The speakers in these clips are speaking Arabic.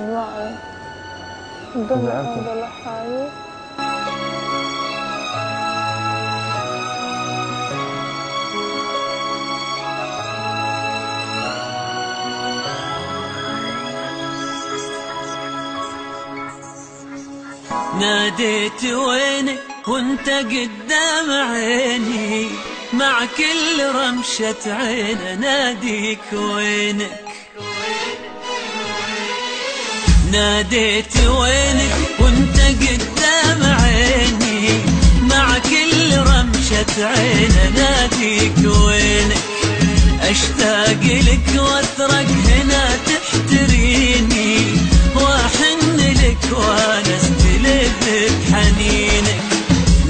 معي الدنيا هذا لحالي. ناديت وينك وانت قدام عيني، مع كل رمشة عين اناديك وينك. ناديت وينك وانت قدام عيني، مع كل رمشة عين اناديك وينك. اشتاق لك واثرك هنا تحتريني، واحن لك وانا استلذ بحنينك.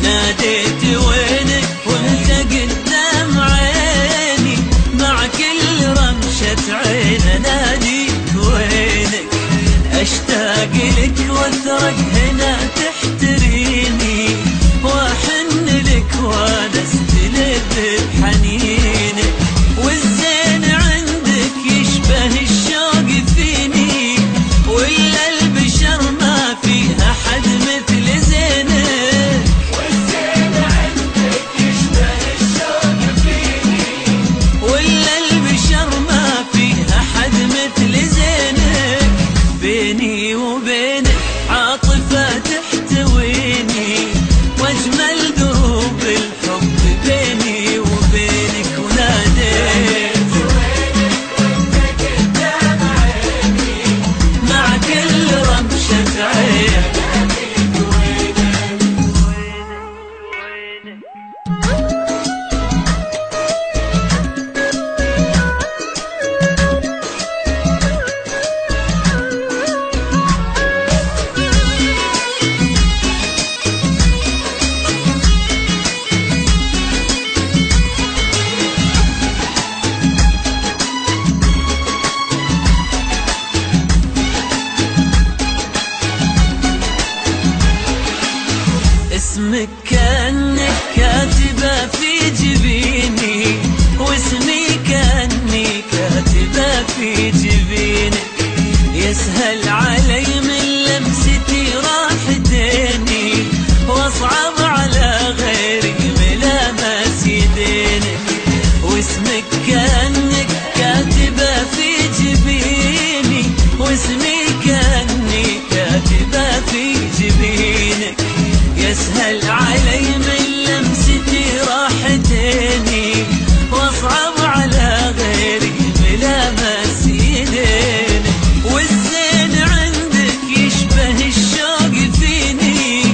ناديت وينك وانت قدام عيني، مع كل رمشة عين اناديك وينك. اشتاق لك واثرك هنا تحتريني، واحن لك وانا استلذ بحنينك. والزين عندك يشبه الشوق فيني، ولا البشر ما فيها حد مثل زينك. والزين عندك يشبه الشوق فيني، ولا البشر ما فيها حد مثل زينك. بيني وبينك عاطفة تحتويني، واجمل دروب الحب بيني وبينك. وناديت وينك وانت قدام عيني، مع كل رمشة عين اناديك وينك. اسمك كأنك كاتبة في جبيني، واسمي كأني كاتبة في جبينك. يسهل علي من لمستي راحتيني، واصعب على غيري ملامس يدينك. واسمك كأنك كاتبة في جبيني، واسمي كأني كاتبة في جبينك. يسهل علي من لمستي راحتيني، واصعب على غيري ملامس يدينك. والزين عندك يشبه الشوق فيني،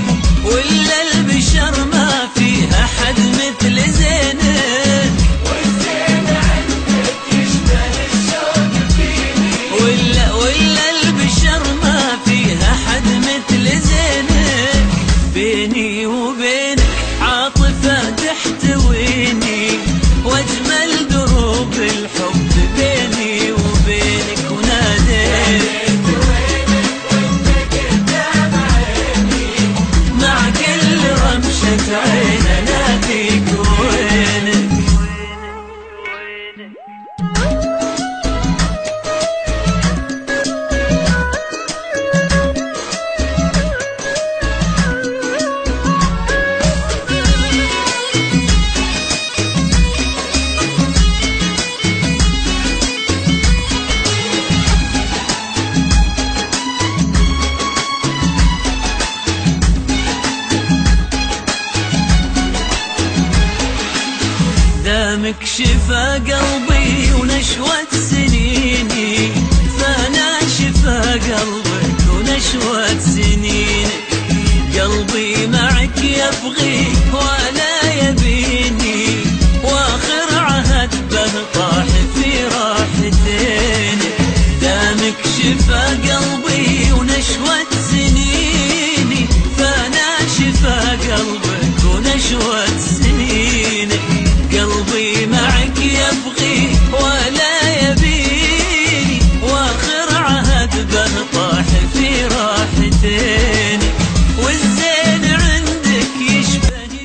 ولا البشر ما فيها حد مثل زينك. والزين عندك يشبه الشوق فيني، ولا البشر ما فيها حد مثل زينك. بيني وبينك عاطفة تحتويني، واجمل دروب الحب بيني وبينك. وناديت وينك وانت قدام عيني، مع كل رمشة عين اناديك وينك. دامك شفا قلبي ونشوة سنيني، فانا شفا قلبك ونشوة سنينك. قلبي معك يبغي ولا يبيني، واخر عهد به طاح في راحتينك. دامك شفا قلبي ونشوة سنيني، فانا شفا قلبك ونشوة سنينك. قلبي معك يبغي ولا يبيني، واخر عهد به طاح في راحتينك. والزين عندك يشبه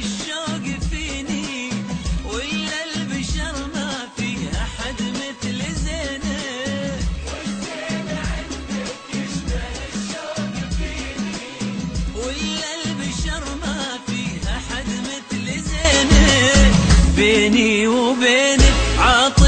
ولا البشر ما فيها حد مثل زينب، بيني وبينك عاطفة